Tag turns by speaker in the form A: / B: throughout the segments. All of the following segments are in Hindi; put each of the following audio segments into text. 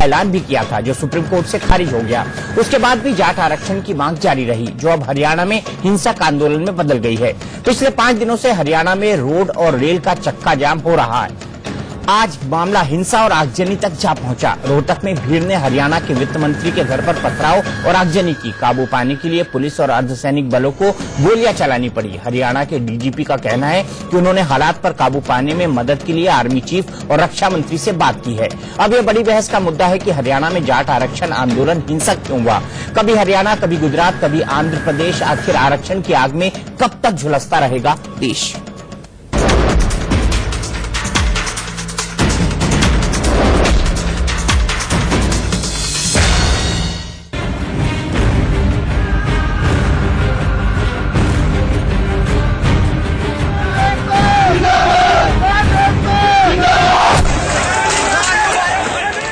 A: ऐलान भी किया था, जो सुप्रीम कोर्ट से खारिज हो गया। उसके बाद भी जाट आरक्षण की मांग जारी रही, जो अब हरियाणा में हिंसक आंदोलन में बदल गई है। पिछले 5 दिनों से हरियाणा में रोड और रेल का चक्का जाम हो रहा है। आज मामला हिंसा और आगजनी तक जा पहुंचा। रोहतक में भीड़ ने हरियाणा के वित्त मंत्री के घर पर पथराव और आगजनी की। काबू पाने के लिए पुलिस और अर्धसैनिक बलों को गोलियां चलानी पड़ी। हरियाणा के डीजीपी का कहना है कि उन्होंने हालात पर काबू पाने में मदद के लिए आर्मी चीफ और रक्षा मंत्री से बात की है। अब यह बड़ी बहस का मुद्दा है कि हरियाणा में जाट आरक्षण आंदोलन हिंसक क्यों हुआ। कभी हरियाणा, कभी गुजरात, कभी आंध्र प्रदेश। आखिर आरक्षण की आग में कब तक झुलसता रहेगा देश।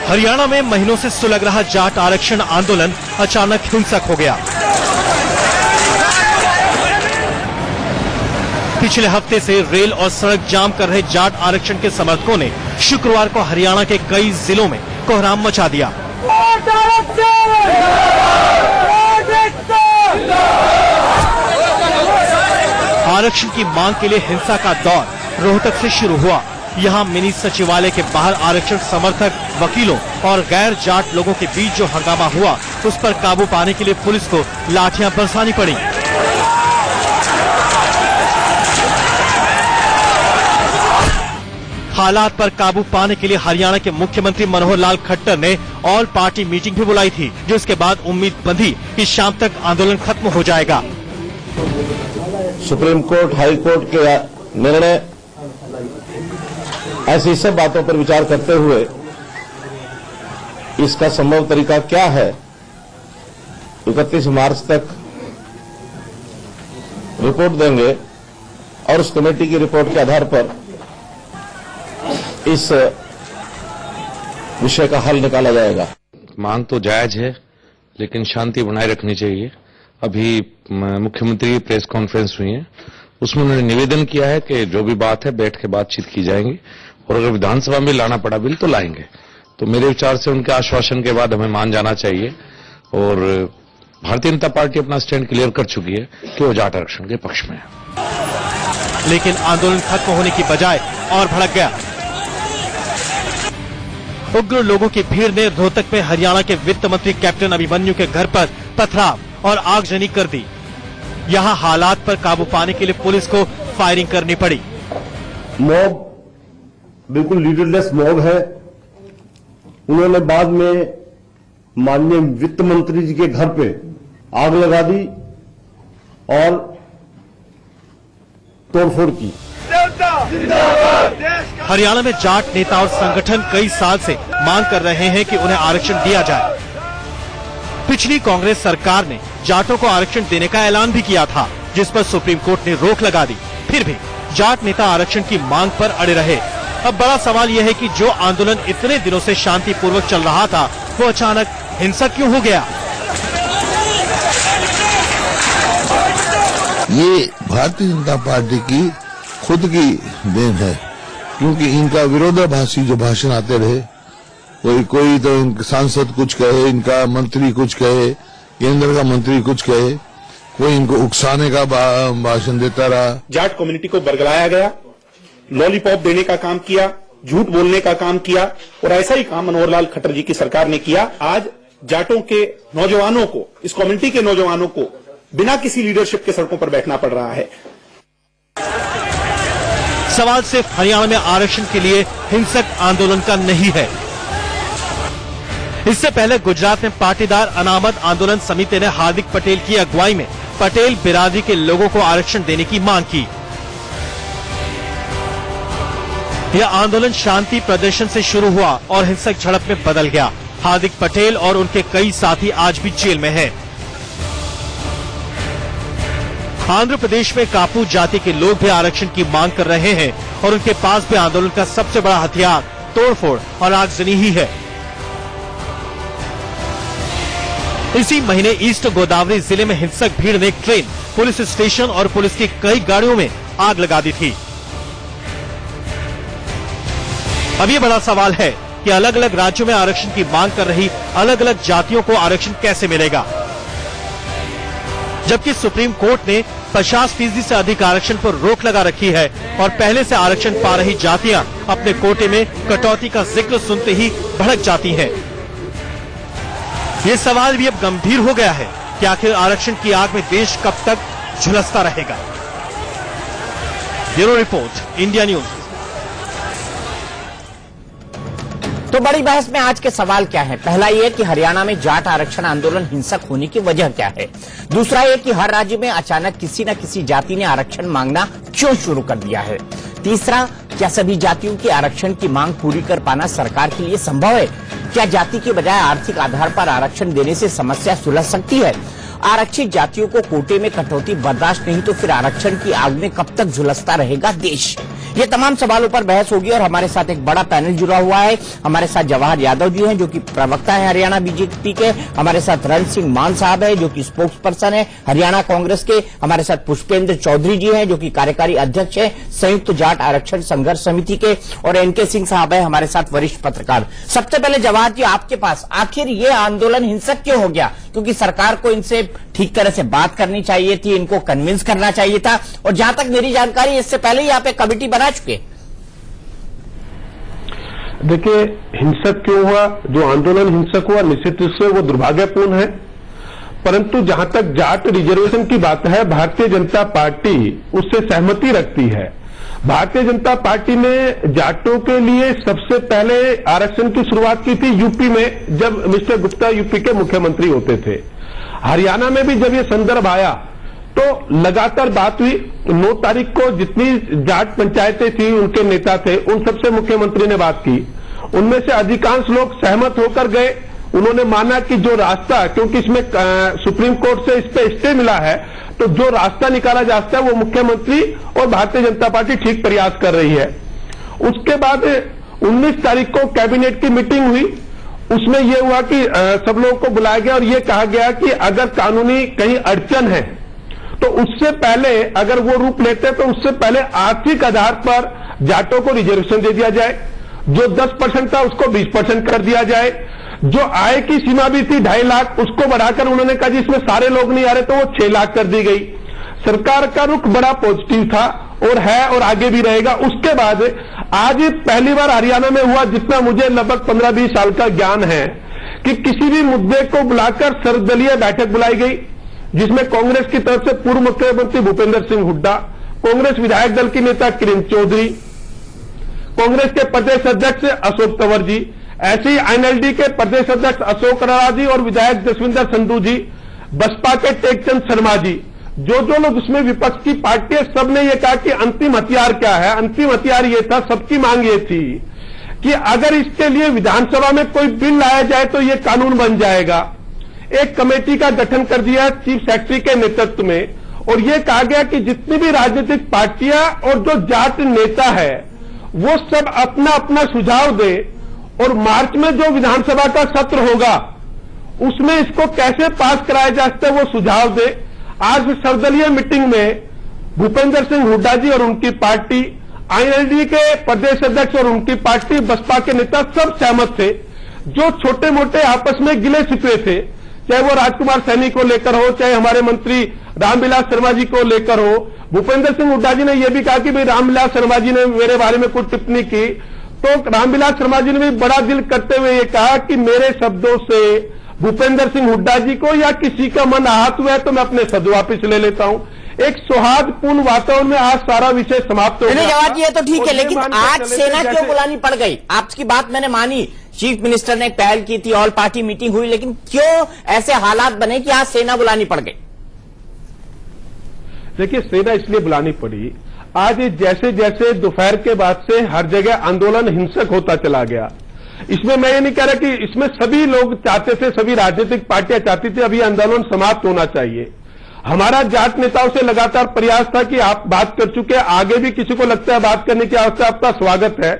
B: हरियाणा में महीनों से सुलग रहा जाट आरक्षण आंदोलन अचानक हिंसक हो गया। पिछले हफ्ते से रेल और सड़क जाम कर रहे जाट आरक्षण के समर्थकों ने शुक्रवार को हरियाणा के कई जिलों में कोहराम मचा दिया। आरक्षण की मांग के लिए हिंसा का दौर रोहतक से शुरू हुआ। यहाँ मिनी सचिवालय के बाहर आरक्षण समर्थक, वकीलों और गैर जाट लोगों के बीच जो हंगामा हुआ, उस पर काबू पाने के लिए पुलिस को लाठियां बरसानी पड़ी। हालात पर काबू पाने के लिए हरियाणा के मुख्यमंत्री मनोहर लाल खट्टर ने ऑल पार्टी मीटिंग भी बुलाई थी, जिसके बाद उम्मीद बंधी कि शाम तक आंदोलन खत्म हो जाएगा।
C: सुप्रीम कोर्ट, हाई कोर्ट के निर्णय, ऐसी सब बातों पर विचार करते हुए इसका संभव तरीका क्या है, 31 मार्च तक रिपोर्ट देंगे और उस कमेटी की रिपोर्ट के आधार पर इस विषय का हल निकाला जाएगा।
D: मांग तो जायज है, लेकिन शांति बनाए रखनी चाहिए। अभी मुख्यमंत्री की प्रेस कॉन्फ्रेंस हुई है, उसमें उन्होंने निवेदन किया है कि जो भी बात है बैठ के बातचीत की जाएंगी और अगर विधानसभा में लाना पड़ा बिल तो लाएंगे। तो मेरे विचार से उनके आश्वासन के बाद हमें मान जाना चाहिए और भारतीय जनता पार्टी अपना स्टैंड क्लियर कर चुकी है कि वो जाट आरक्षण के पक्ष में है।
B: लेकिन आंदोलन खत्म होने की बजाय और भड़क गया। उग्र लोगों की भीड़ ने रोहतक में हरियाणा के वित्त मंत्री कैप्टन अभिमन्यु के घर पर पथराव और आगजनी कर दी। यहाँ हालात पर काबू पाने के लिए पुलिस को फायरिंग करनी पड़ी।
C: मॉब बिल्कुल लीडरलेस मॉब है। उन्होंने बाद में माननीय वित्त मंत्री जी के घर पे आग लगा दी और तोड़फोड़ की।
B: हरियाणा में जाट नेता और संगठन कई साल से मांग कर रहे हैं कि उन्हें आरक्षण दिया जाए। पिछली कांग्रेस सरकार ने जाटों को आरक्षण देने का ऐलान भी किया था, जिस पर सुप्रीम कोर्ट ने रोक लगा दी। फिर भी जाट नेता आरक्षण की मांग पर अड़े रहे। अब बड़ा सवाल यह है कि जो आंदोलन इतने दिनों से शांतिपूर्वक चल रहा था, वो अचानक हिंसक क्यों हो गया।
E: ये भारतीय जनता पार्टी की खुद की देन है, क्योंकि इनका विरोधाभासी जो भाषण आते रहे, कोई तो इनका सांसद कुछ कहे, इनका मंत्री कुछ कहे, केंद्र का मंत्री कुछ कहे, कोई इनको उकसाने का भाषण देता रहा।
F: जाट कम्युनिटी को बरगलाया गया, लॉलीपॉप देने का काम किया, झूठ बोलने का काम किया और ऐसा ही काम मनोहर लाल खट्टर जी की सरकार ने किया। आज जाटों के नौजवानों को, इस कम्युनिटी के नौजवानों को बिना किसी लीडरशिप के सड़कों पर बैठना पड़ रहा है।
B: सवाल सिर्फ हरियाणा में आरक्षण के लिए हिंसक आंदोलन का नहीं है। इससे पहले गुजरात में पाटीदार अनामत आंदोलन समिति ने हार्दिक पटेल की अगुवाई में पटेल बिरादरी के लोगों को आरक्षण देने की मांग की। यह आंदोलन शांति प्रदर्शन से शुरू हुआ और हिंसक झड़प में बदल गया। हार्दिक पटेल और उनके कई साथी आज भी जेल में हैं। आंध्र प्रदेश में कापू जाति के लोग भी आरक्षण की मांग कर रहे हैं और उनके पास भी आंदोलन का सबसे बड़ा हथियार तोड़फोड़ और आगजनी ही है। इसी महीने ईस्ट गोदावरी जिले में हिंसक भीड़ ने एक ट्रेन, पुलिस स्टेशन और पुलिस की कई गाड़ियों में आग लगा दी थी। अब ये बड़ा सवाल है कि अलग अलग राज्यों में आरक्षण की मांग कर रही अलग अलग जातियों को आरक्षण कैसे मिलेगा, जबकि सुप्रीम कोर्ट ने 50% से अधिक आरक्षण पर रोक लगा रखी है और पहले से आरक्षण पा रही जातियां अपने कोटे में कटौती का जिक्र सुनते ही भड़क जाती हैं। ये सवाल भी अब गंभीर हो गया है कि आखिर आरक्षण की आग में देश कब तक झुलसता रहेगा। Bureau report, India news.
A: तो बड़ी बहस में आज के सवाल क्या है? पहला ये कि हरियाणा में जाट आरक्षण आंदोलन हिंसक होने की वजह क्या है। दूसरा ये कि हर राज्य में अचानक किसी न किसी जाति ने आरक्षण मांगना क्यों शुरू कर दिया है। तीसरा, क्या सभी जातियों की आरक्षण की मांग पूरी कर पाना सरकार के लिए संभव है? क्या जाति के बजाय आर्थिक आधार पर आरक्षण देने से समस्या सुलझ सकती है? आरक्षित जातियों को कोटे में कटौती बर्दाश्त नहीं तो फिर आरक्षण की आग में कब तक झुलसता रहेगा देश? ये तमाम सवालों पर बहस होगी और हमारे साथ एक बड़ा पैनल जुड़ा हुआ है। हमारे साथ जवाहर यादव जी हैं जो कि प्रवक्ता है हरियाणा बीजेपी के, हमारे साथ रण सिंह मान साहब है जो कि स्पोक्स पर्सन है हरियाणा कांग्रेस के, हमारे साथ पुष्पेंद्र चौधरी जी हैं जो कि कार्यकारी अध्यक्ष है संयुक्त जाट आरक्षण संघर्ष समिति के, और एनके सिंह साहब है हमारे साथ वरिष्ठ पत्रकार। सबसे पहले जवाहर जी आपके पास, आखिर ये आंदोलन हिंसक क्यों हो गया? क्योंकि सरकार को इनसे ठीक तरह से बात करनी चाहिए थी, इनको कन्विंस करना चाहिए था, और जहां तक मेरी जानकारी इससे पहले ही यहाँ पे कमेटी बना चुके।
G: देखिए, हिंसक क्यों हुआ? जो आंदोलन हिंसक हुआ निश्चित रूप से वो दुर्भाग्यपूर्ण है, परंतु जहां तक जाट रिजर्वेशन की बात है, भारतीय जनता पार्टी उससे सहमति रखती है। भारतीय जनता पार्टी ने जाटों के लिए सबसे पहले आरक्षण की शुरुआत की थी यूपी में, जब मिस्टर गुप्ता यूपी के मुख्यमंत्री होते थे। हरियाणा में भी जब ये संदर्भ आया तो लगातार बात हुई। 9 तारीख को जितनी जाट पंचायतें थी, उनके नेता थे, उन सबसे मुख्यमंत्री ने बात की। उनमें से अधिकांश लोग सहमत होकर गए। उन्होंने माना कि जो रास्ता, क्योंकि इसमें सुप्रीम कोर्ट से इस पे स्टे मिला है, तो जो रास्ता निकाला जा सकता है वो मुख्यमंत्री और भारतीय जनता पार्टी ठीक प्रयास कर रही है। उसके बाद 19 तारीख को कैबिनेट की मीटिंग हुई। उसमें यह हुआ कि सब लोगों को बुलाया गया और यह कहा गया कि अगर कानूनी कहीं अड़चन है तो उससे पहले, अगर वो रूप लेते हैं तो उससे पहले आर्थिक आधार पर जाटों को रिजर्वेशन दे दिया जाए। जो 10% था उसको 20% कर दिया जाए। जो आय की सीमा भी थी 2.5 लाख, उसको बढ़ाकर उन्होंने कहा जी इसमें सारे लोग नहीं आ रहे, तो वो 6 लाख कर दी गई। सरकार का रुख बड़ा पॉजिटिव था और है और आगे भी रहेगा। उसके बाद आज पहली बार हरियाणा में हुआ, जितना मुझे लगभग 15-20 साल का ज्ञान है, कि किसी भी मुद्दे को बुलाकर सर्वदलीय बैठक बुलाई गई, जिसमें कांग्रेस की तरफ से पूर्व मुख्यमंत्री भूपेंद्र सिंह हुड्डा, कांग्रेस विधायक दल की नेता किरण चौधरी, कांग्रेस के प्रदेश अध्यक्ष अशोक तंवर जी, ऐसे ही आईएनएलडी के प्रदेश अध्यक्ष अशोक अरोड़ा जी और विधायक जसविंदर संधू जी, बसपा के टेकचंद शर्मा जी, जो लोग उसमें विपक्ष की पार्टी, सबने ये कहा कि अंतिम हथियार क्या है। अंतिम हथियार ये था, सबकी मांग ये थी कि अगर इसके लिए विधानसभा में कोई बिल लाया जाए तो ये कानून बन जाएगा। एक कमेटी का गठन कर दिया चीफ सेक्रेटरी के नेतृत्व में, और ये कहा गया कि जितनी भी राजनीतिक पार्टियां और जो जाट नेता है वो सब अपना अपना सुझाव दे, और मार्च में जो विधानसभा का सत्र होगा उसमें इसको कैसे पास कराया जा सकता है वो सुझाव दे। आज सर्वदलीय मीटिंग में भूपेंद्र सिंह हुड्डा जी और उनकी पार्टी, आईएनएलडी के प्रदेश अध्यक्ष और उनकी पार्टी, बसपा के नेता सब सहमत थे। जो छोटे मोटे आपस में गिले शिकवे थे, चाहे वो राजकुमार सैनी को लेकर हो, चाहे हमारे मंत्री रामविलास शर्मा जी को लेकर हो, भूपेंद्र सिंह हुड्डा जी ने यह भी कहा कि भाई रामविलास शर्मा जी ने मेरे बारे में कुछ टिप्पणी की, तो रामविलास शर्मा जी ने भी बड़ा दिल करते हुए ये कहा कि मेरे शब्दों से भूपेंद्र सिंह हुड्डा जी को या किसी का मन आहत हुआ है तो मैं अपने शब्द वापिस ले लेता हूं। एक सौहार्दपूर्ण वातावरण में आज सारा विषय समाप्त हो गया।
A: जवाब ये तो ठीक है, लेकिन आज सेना क्यों बुलानी पड़ गई? आपकी बात मैंने मानी, चीफ मिनिस्टर ने पहल की थी, ऑल पार्टी मीटिंग हुई, लेकिन क्यों ऐसे हालात बने कि आज सेना बुलानी पड़ गई?
G: देखिए, सेना इसलिए बुलानी पड़ी, आज जैसे जैसे दोपहर के बाद से हर जगह आंदोलन हिंसक होता चला गया। इसमें मैं ये नहीं कह रहा कि इसमें सभी लोग चाहते थे, सभी राजनीतिक पार्टियां चाहती थी अभी आंदोलन समाप्त होना चाहिए। हमारा जाट नेताओं से लगातार प्रयास था कि आप बात कर चुके हैं, आगे भी किसी को लगता है बात करने की आवश्यकता, आपका स्वागत है,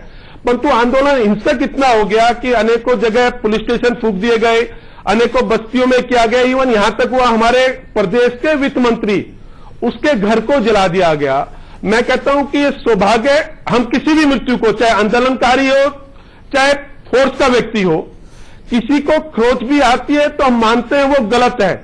G: परंतु आंदोलन हिंसक इतना हो गया कि अनेकों जगह पुलिस स्टेशन फूंक दिए गए, अनेकों बस्तियों में किया गया, इवन यहां तक हुआ हमारे प्रदेश के वित्त मंत्री, उसके घर को जला दिया गया। मैं कहता हूं कि ये सौभाग्य, हम किसी भी मृत्यु को, चाहे आंदोलनकारी हो, चाहे फोर्स का व्यक्ति हो, किसी को खरोच भी आती है तो हम मानते हैं वो गलत है।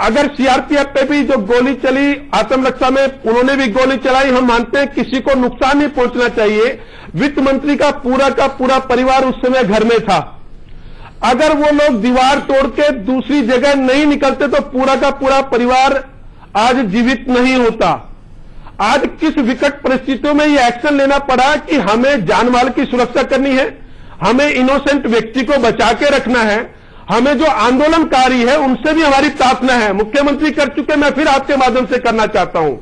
G: अगर सीआरपीएफ पे भी जो गोली चली आत्मरक्षा में, उन्होंने भी गोली चलाई, हम मानते हैं किसी को नुकसान नहीं पहुंचना चाहिए। वित्त मंत्री का पूरा परिवार उस समय घर में था। अगर वो लोग दीवार तोड़ के दूसरी जगह नहीं निकलते तो पूरा का पूरा परिवार आज जीवित नहीं होता। आज किस विकट परिस्थितियों में ये एक्शन लेना पड़ा कि हमें जानमाल की सुरक्षा करनी है, हमें इनोसेंट व्यक्ति को बचा के रखना है, हमें जो आंदोलनकारी है उनसे भी हमारी प्रार्थना है। मुख्यमंत्री कर चुके, मैं फिर आपके माध्यम से करना चाहता हूं।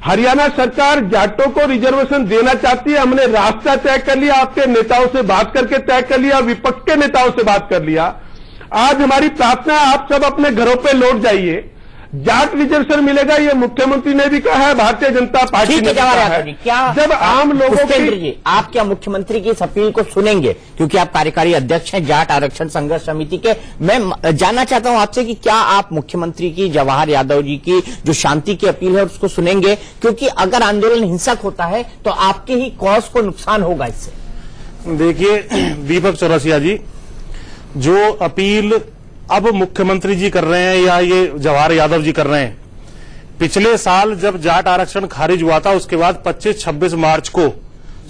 G: हरियाणा सरकार जाटों को रिजर्वेशन देना चाहती है, हमने रास्ता तय कर लिया, आपके नेताओं से बात करके तय कर लिया, विपक्ष के नेताओं से बात कर लिया। आज हमारी प्रार्थना है आप सब अपने घरों पे लौट जाइए, जाट रिजर्वेशन मिलेगा, ये मुख्यमंत्री ने भी कहा है, भारतीय जनता पार्टी ने कहा है।
A: क्या
G: जब आम लोगों
A: की आप क्या मुख्यमंत्री की इस अपील को सुनेंगे, क्योंकि आप कार्यकारी अध्यक्ष हैं जाट आरक्षण संघर्ष समिति के। मैं जानना चाहता हूं आपसे कि क्या आप मुख्यमंत्री की, जवाहर यादव जी की जो शांति की अपील है उसको सुनेंगे, क्योंकि अगर आंदोलन हिंसक होता है तो आपके ही कॉज को नुकसान होगा इससे।
H: देखिए दीपक चौरसिया जी, जो अपील अब मुख्यमंत्री जी कर रहे हैं या ये जवाहर यादव जी कर रहे हैं, पिछले साल जब जाट आरक्षण खारिज हुआ था उसके बाद 25-26 मार्च को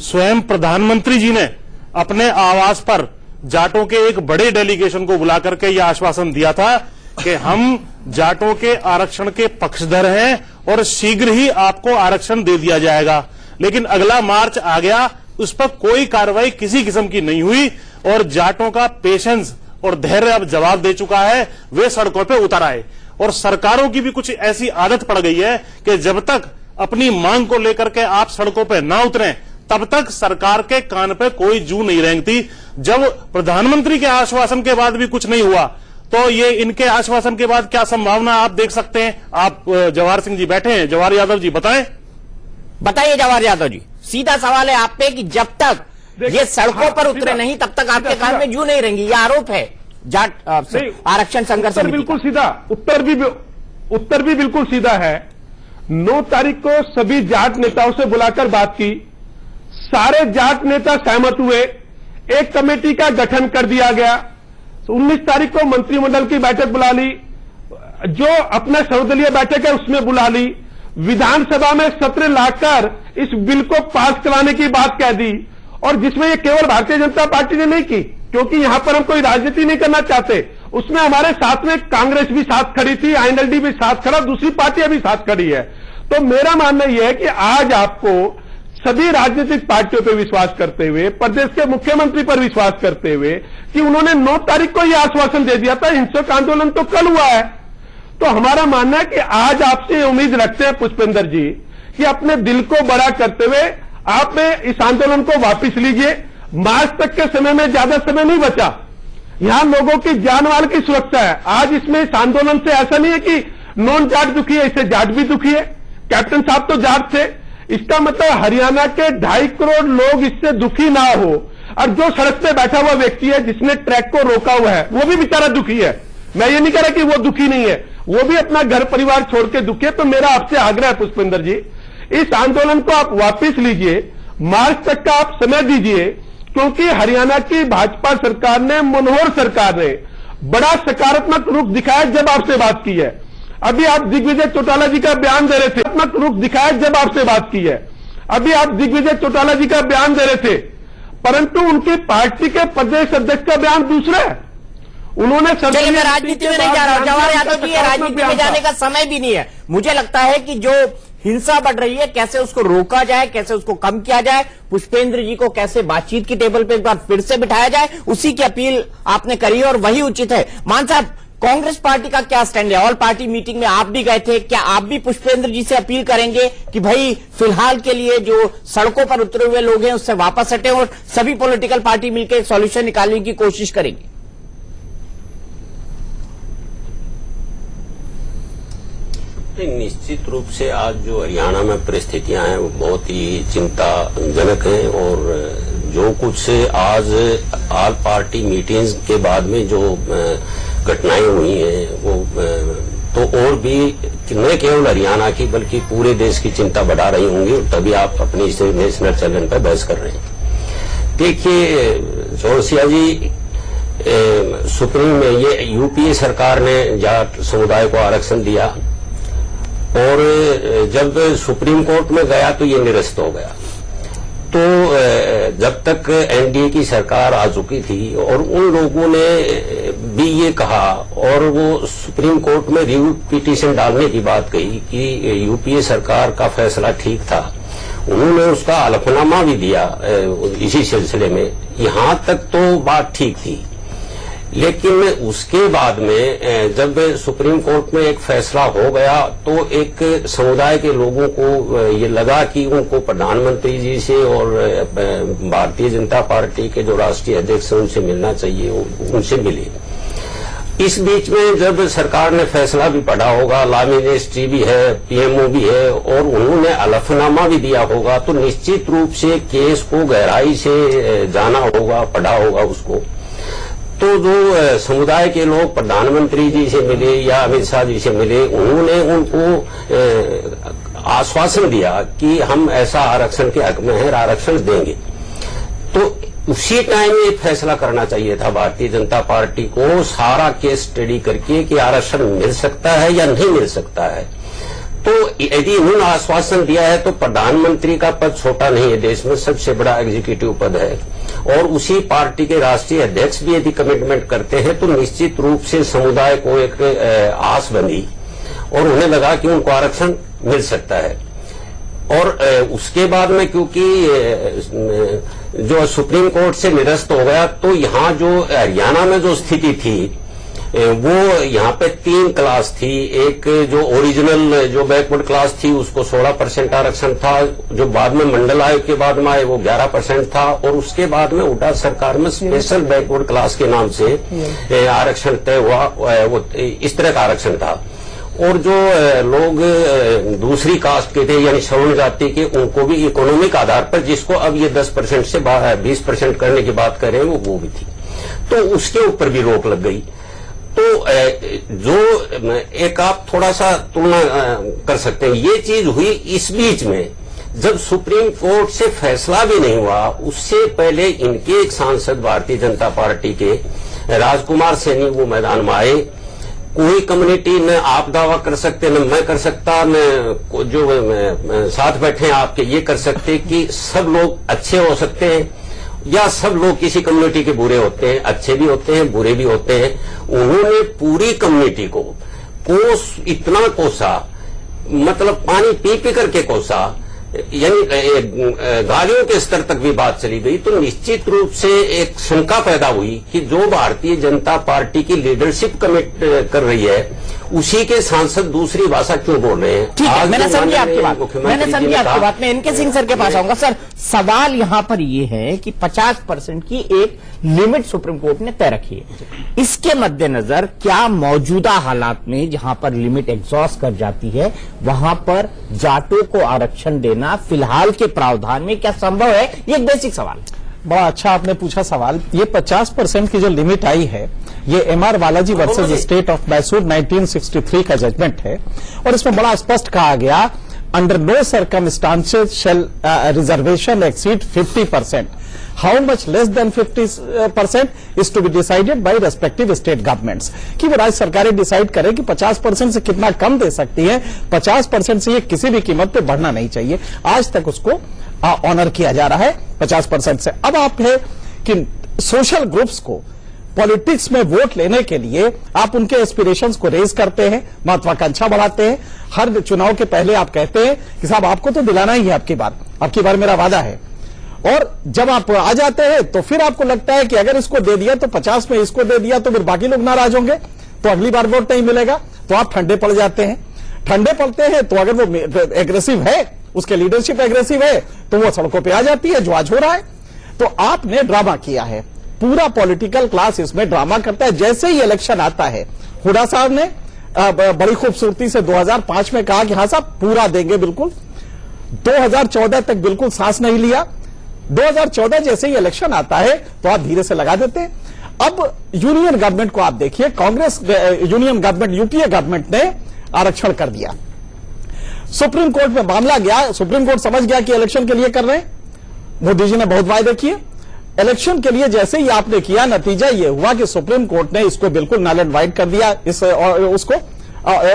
H: स्वयं प्रधानमंत्री जी ने अपने आवास पर जाटों के एक बड़े डेलीगेशन को बुला करके यह आश्वासन दिया था कि हम जाटों के आरक्षण के पक्षधर हैं और शीघ्र ही आपको आरक्षण दे दिया जाएगा। लेकिन अगला मार्च आ गया, उस पर कोई कार्रवाई किसी किस्म की नहीं हुई और जाटों का पेशेंस और धैर्य अब जवाब दे चुका है, वे सड़कों पे उतर आए। और सरकारों की भी कुछ ऐसी आदत पड़ गई है कि जब तक अपनी मांग को लेकर के आप सड़कों पे ना उतरें तब तक सरकार के कान पे कोई जू नहीं रेंगती। जब प्रधानमंत्री के आश्वासन के बाद भी कुछ नहीं हुआ तो ये इनके आश्वासन के बाद क्या संभावना आप देख सकते हैं। आप जवाहर सिंह जी बैठे हैं, जवाहर यादव जी
A: बताइए जवाहर यादव जी, सीधा सवाल है आप पे कि जब तक ये सड़कों पर उतरे नहीं तब तक आपके कान में जू नहीं रहेंगी, ये आरोप है जाट आरक्षण संघर्ष समिति।
G: बिल्कुल सीधा उत्तर भी बिल्कुल सीधा है। 9 तारीख को सभी जाट नेताओं से बुलाकर बात की, सारे जाट नेता सहमत हुए, एक कमेटी का गठन कर दिया गया। 19 तारीख को मंत्रिमंडल की बैठक बुला ली, जो अपना सर्वदलीय बैठक है उसमें बुला ली, विधानसभा में सत्र लाकर इस बिल को पास कराने की बात कह दी। और जिसमें ये केवल भारतीय जनता पार्टी ने नहीं की, क्योंकि यहां पर हम कोई राजनीति नहीं करना चाहते, उसमें हमारे साथ में कांग्रेस भी साथ खड़ी थी, आईएनएलडी भी साथ खड़ा, दूसरी पार्टियां भी साथ खड़ी है। तो मेरा मानना यह है कि आज आपको सभी राजनीतिक पार्टियों पर विश्वास करते हुए, प्रदेश के मुख्यमंत्री पर विश्वास करते हुए कि उन्होंने 9 तारीख को यह आश्वासन दे दिया था, हिंसक आंदोलन तो कल हुआ है। तो हमारा मानना है कि आज आपसे उम्मीद रखते हैं पुष्पेंद्र जी कि अपने दिल को बड़ा करते हुए आप इस आंदोलन को वापस लीजिए। मार्च तक के समय में ज्यादा समय नहीं बचा, यहां लोगों की जान माल की सुरक्षा है। आज इसमें इस आंदोलन से ऐसा नहीं है कि नॉन जाट दुखी है, इससे जाट भी दुखी है। कैप्टन साहब तो जाट थे, इसका मतलब हरियाणा के 2.5 करोड़ लोग इससे दुखी ना हो। और जो सड़क पे बैठा हुआ व्यक्ति है जिसने ट्रैक को रोका हुआ है वो भी बेचारा दुखी है। मैं ये नहीं कह रहा कि वो दुखी नहीं है, वो भी अपना घर परिवार छोड़ के दुखी है। तो मेरा आपसे आग्रह है पुष्पेंद्र जी, इस आंदोलन को आप वापस लीजिए, मार्च तक का आप समय दीजिए, क्योंकि हरियाणा की भाजपा सरकार ने, मनोहर सरकार ने बड़ा सकारात्मक रुख दिखाया जब आपसे बात की है। अभी आप दिग्विजय चौटाला जी का बयान दे रहे थे, सकारात्मक रुख दिखाया जब आपसे बात की है। अभी आप दिग्विजय चौटाला जी का बयान दे रहे थे, परंतु उनकी पार्टी के प्रदेश अध्यक्ष का बयान दूसरा है। उन्होंने
A: मैं राजनीति में नहीं जा रहा, जवाहर यादव जी, राजनीति में जाने का समय भी नहीं है। मुझे लगता है कि जो हिंसा बढ़ रही है कैसे उसको रोका जाए, कैसे उसको कम किया जाए, पुष्पेंद्र जी को कैसे बातचीत की टेबल पे एक बार फिर से बिठाया जाए, उसी की अपील आपने करी और वही उचित है। मान साहब, कांग्रेस पार्टी का क्या स्टैंड है? ऑल पार्टी मीटिंग में आप भी गए थे, क्या आप भी पुष्पेंद्र जी से अपील करेंगे कि भाई फिलहाल के लिए जो सड़कों पर उतरे हुए लोग हैं उससे वापस हटे और सभी पॉलिटिकल पार्टी मिलकर एक सॉल्यूशन निकालने की कोशिश करेंगी?
I: निश्चित रूप से आज जो हरियाणा में परिस्थितियां हैं वो बहुत ही चिंताजनक हैं और जो कुछ आज ऑल पार्टी मीटिंग्स के बाद में जो घटनाएं हुई हैं वो तो और भी न केवल हरियाणा की बल्कि पूरे देश की चिंता बढ़ा रही होंगी, तभी आप अपनी इस नेशनल चैनल पर बहस कर रहे हैं। देखिए, चौरसिया जी, सुप्रीम में ये यूपीए सरकार ने जाट समुदाय को आरक्षण दिया और जब सुप्रीम कोर्ट में गया तो ये निरस्त हो गया। तो जब तक एनडीए की सरकार आ चुकी थी और उन लोगों ने भी ये कहा और वो सुप्रीम कोर्ट में रिव्यू पिटीशन डालने की बात कही कि यूपीए सरकार का फैसला ठीक था, उन्होंने उसका हलफनामा भी दिया इसी सिलसिले में। यहां तक तो बात ठीक थी, लेकिन उसके बाद में जब सुप्रीम कोर्ट में एक फैसला हो गया तो एक समुदाय के लोगों को ये लगा कि उनको प्रधानमंत्री जी से और भारतीय जनता पार्टी के जो राष्ट्रीय अध्यक्ष हैं उनसे मिलना चाहिए, उनसे मिले। इस बीच में जब सरकार ने फैसला भी पढ़ा होगा, लॉ मिनिस्ट्री भी है, पीएमओ भी है और उन्होंने हलफनामा भी दिया होगा, तो निश्चित रूप से केस को गहराई से जाना होगा, पढ़ा होगा उसको। तो जो समुदाय के लोग प्रधानमंत्री जी से मिले या अमित शाह जी से मिले, उन्होंने उनको आश्वासन दिया कि हम ऐसा आरक्षण के हक में है, आरक्षण देंगे। तो उसी टाइम ये फैसला करना चाहिए था भारतीय जनता पार्टी को, सारा केस स्टडी करके कि आरक्षण मिल सकता है या नहीं मिल सकता है। तो यदि इन्होंने आश्वासन दिया है तो प्रधानमंत्री का पद छोटा नहीं है, देश में सबसे बड़ा एग्जीक्यूटिव पद है, और उसी पार्टी के राष्ट्रीय अध्यक्ष भी यदि कमिटमेंट करते हैं तो निश्चित रूप से समुदाय को एक आस बंधी और उन्हें लगा कि उनको आरक्षण मिल सकता है। और उसके बाद में क्योंकि जो सुप्रीम कोर्ट से निरस्त हो गया तो यहाँ जो हरियाणा में जो स्थिति थी वो यहाँ पे 3 क्लास थी। एक जो ओरिजिनल जो बैकवर्ड क्लास थी उसको 16% आरक्षण था, जो बाद में मंडल आयोग के बाद में आए वो 11% था, और उसके बाद में हुड्डा सरकार में स्पेशल बैकवर्ड क्लास के नाम से आरक्षण तय हुआ, वो इस तरह का आरक्षण था। और जो लोग दूसरी कास्ट के थे यानी सवर्ण जाति के, उनको भी इकोनॉमिक आधार पर, जिसको अब ये 10% से 20% करने की बात कर रहे हैं, वो भी थी, तो उसके ऊपर भी रोक लग गई। तो जो एक आप थोड़ा सा तुलना कर सकते हैं, ये चीज हुई इस बीच में जब सुप्रीम कोर्ट से फैसला भी नहीं हुआ। उससे पहले इनके एक सांसद भारतीय जनता पार्टी के राजकुमार सैनी वो मैदान में आए। कोई कम्युनिटी न आप दावा कर सकते न मैं कर सकता, न जो साथ बैठे हैं आपके ये कर सकते कि सब लोग अच्छे हो सकते हैं या सब लोग किसी कम्युनिटी के बुरे होते हैं, अच्छे भी होते हैं, बुरे भी होते हैं। उन्होंने पूरी कम्युनिटी को इतना कोसा, मतलब पानी पी पी करके कोसा, यानी गालियों के स्तर तक भी बात चली गई। तो निश्चित रूप से एक शंका पैदा हुई कि जो भारतीय जनता पार्टी की लीडरशिप कमिट कर रही है उसी के सांसद दूसरी भाषा क्यों बोल रहे हैं।
A: ठीक है, मैंने समझी आपकी बात। मैं इनके सिंह सर के पास आऊंगा। सर, सवाल यहां पर यह है कि 50% की एक लिमिट सुप्रीम कोर्ट ने तय रखी है। इसके मद्देनजर क्या मौजूदा हालात में जहां पर लिमिट एग्जॉस्ट कर जाती है वहां पर जाटों को आरक्षण देना फिलहाल के प्रावधान में क्या संभव है? ये एक बेसिक सवाल।
J: बड़ा अच्छा आपने पूछा सवाल। ये 50% की जो लिमिट आई है ये MR Balaji versus state of Mysore 1963 का जजमेंट है, और इसमें बड़ा स्पष्ट कहा गया, under no circumstances shall reservation exceed 50%. How much less than 50% is to be decided by respective state governments. कि वो राज्य सरकारें डिसाइड करें कि 50% से कितना कम दे सकती है, 50% से ये किसी भी कीमत पे बढ़ना नहीं चाहिए। आज तक उसको ऑनर किया जा रहा है 50% से। अब आप है कि सोशल ग्रुप्स को पॉलिटिक्स में वोट लेने के लिए आप उनके एस्पिरेशंस को रेज करते हैं, महत्वाकांक्षा बढ़ाते हैं। हर चुनाव के पहले आप कहते हैं कि साहब आपको तो दिलाना ही है, आपकी बार मेरा वादा है। और जब आप आ जाते हैं तो फिर आपको लगता है कि अगर इसको दे दिया तो 50 में इसको दे दिया तो फिर बाकी लोग नाराज होंगे, तो अगली बार वोट नहीं मिलेगा, तो आप ठंडे पड़ जाते हैं। ठंडे पड़ते हैं तो अगर वो एग्रेसिव है, उसके लीडरशिप एग्रेसिव है, तो वो सड़कों पर आ जाती है, जो आज हो रहा है। तो आपने ड्रामा किया है, पूरा पॉलिटिकल क्लास इसमें ड्रामा करता है। जैसे ही इलेक्शन आता है, हुड्डा साहब ने बड़ी खूबसूरती से 2005 में कहा कि हाँ साहब पूरा देंगे, बिल्कुल। 2014 तक बिल्कुल सांस नहीं लिया। 2014 जैसे ही इलेक्शन आता है तो आप धीरे से लगा देते हैं। अब यूनियन गवर्नमेंट को आप देखिए, Congress union government, UPA government ने आरक्षण कर दिया। सुप्रीम कोर्ट में मामला गया, सुप्रीम कोर्ट समझ गया कि इलेक्शन के लिए कर रहे हैं। मोदी जी ने बहुत वायदे किए, इलेक्शन के लिए जैसे ही आपने किया, नतीजा ये हुआ कि सुप्रीम कोर्ट ने इसको बिल्कुल नल एंड वाइड कर दिया, इस उसको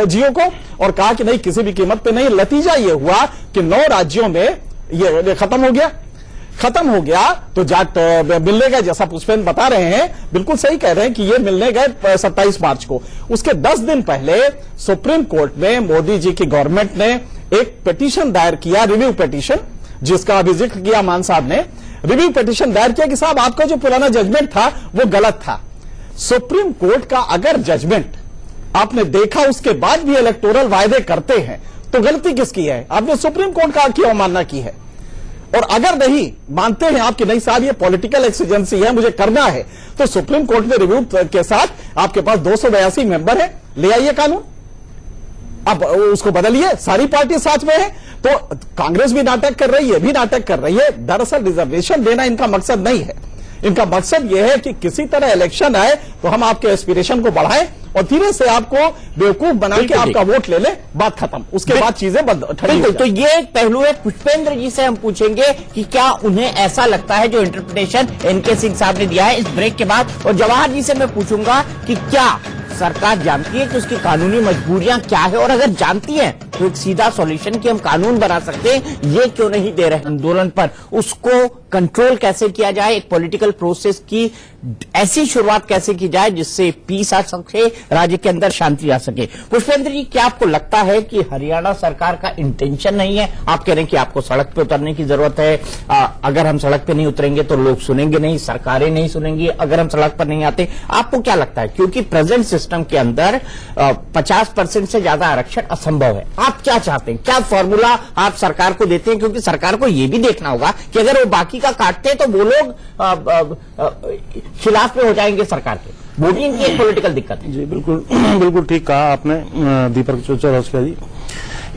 J: जियो को, और कहा कि नहीं, किसी भी कीमत पे नहीं। नतीजा ये हुआ कि 9 राज्यों में ये खत्म हो गया। तो जाट मिलने गए, जैसा पुष्पेंद्र बता रहे हैं, बिल्कुल सही कह रहे हैं कि ये मिलने गए 27 मार्च को। उसके 10 दिन पहले सुप्रीम कोर्ट में मोदी जी की गवर्नमेंट ने एक पिटीशन दायर किया, रिव्यू पिटीशन, जिसका अभी जिक्र किया मान साहब ने। रिव्यू पिटीशन दायर किया कि साहब आपका जो पुराना जजमेंट था वो गलत था। सुप्रीम कोर्ट का अगर जजमेंट आपने देखा, उसके बाद भी इलेक्टोरल वायदे करते हैं, तो गलती किसकी है? आपने सुप्रीम कोर्ट का की अवमानना की है। और अगर नहीं मानते हैं आप कि नहीं साहब ये पॉलिटिकल एक्सीजेंसी है, मुझे करना है, तो सुप्रीम कोर्ट में रिव्यू के साथ आपके पास 282 मेंबर है, ले आइए कानून, अब उसको बदलिए, सारी पार्टी साथ में है। तो कांग्रेस भी नाटक कर रही है, ये भी नाटक कर रही है। दरअसल रिजर्वेशन देना इनका मकसद नहीं है, इनका मकसद यह है कि किसी तरह इलेक्शन आए तो हम आपके एस्पिरेशन को बढ़ाएं और धीरे से आपको बेवकूफ बना के आपका वोट ले ले, बात खत्म, उसके बाद चीजें
A: बिल्कुल। तो ये एक पहलू है। पुष्पेंद्र जी से हम पूछेंगे कि क्या उन्हें ऐसा लगता है जो इंटरप्रिटेशन एनके सिंह साहब ने दिया है इस ब्रेक के बाद, और जवाहर जी से मैं पूछूंगा कि क्या सरकार जानती है कि उसकी कानूनी मजबूरियां क्या है, और अगर जानती है तो एक सीधा सॉल्यूशन कि हम कानून बना सकते हैं, ये क्यों नहीं दे रहे आंदोलन पर, उसको कंट्रोल कैसे किया जाए, एक पॉलिटिकल प्रोसेस की ऐसी शुरुआत कैसे की जाए जिससे पीस आ सके, राज्य के अंदर शांति आ सके। पुष्पेंद्र जी, क्या आपको लगता है कि हरियाणा सरकार का इंटेंशन नहीं है? आप कह रहे हैं कि आपको सड़क पे उतरने की जरूरत है, अगर हम सड़क पे नहीं उतरेंगे तो लोग सुनेंगे नहीं, सरकारें नहीं सुनेंगी अगर हम सड़क पर नहीं आते। आपको क्या लगता है? क्योंकि प्रेजेंट सिस्टम के अंदर 50% से ज्यादा आरक्षण असंभव है। आप क्या चाहते हैं, क्या फॉर्मूला आप सरकार को देते हैं? क्योंकि सरकार को यह भी देखना होगा कि अगर वो बाकी का काटते हैं तो वो लोग खिलाफ में हो जाएंगे सरकार के, वो भी इनकी एक पॉलिटिकल दिक्कत है।
H: जी बिल्कुल बिल्कुल ठीक कहा आपने दीपक चौरसिया जी।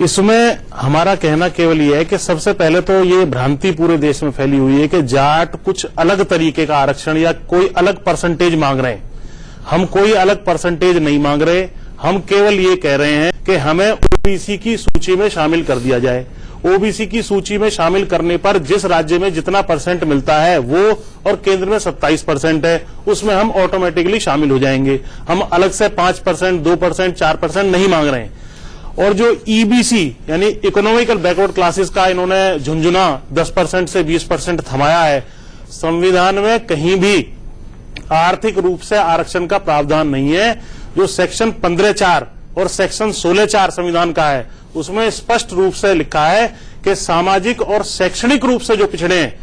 H: इसमें हमारा कहना केवल ये है कि सबसे पहले तो ये भ्रांति पूरे देश में फैली हुई है कि जाट कुछ अलग तरीके का आरक्षण या कोई अलग परसेंटेज मांग रहे हैं। हम कोई अलग परसेंटेज नहीं मांग रहे, हम केवल ये कह रहे हैं कि हमें ओबीसी की सूची में शामिल कर दिया जाए। ओबीसी की सूची में शामिल करने पर जिस राज्य में जितना परसेंट मिलता है वो, और केंद्र में 27% है, उसमें हम ऑटोमेटिकली शामिल हो जाएंगे। हम अलग से 5%, 2%, 4% नहीं मांग रहे हैं। और जो ईबीसी यानी इकोनॉमिकल बैकवर्ड क्लासेस का इन्होंने झुंझुना 10% से 20% थमाया है, संविधान में कहीं भी आर्थिक रूप से आरक्षण का प्रावधान नहीं है। जो सेक्शन 15(4) और सेक्शन 16(4) संविधान का है, उसमें स्पष्ट रूप से लिखा है कि सामाजिक और शैक्षणिक रूप से जो पिछड़े हैं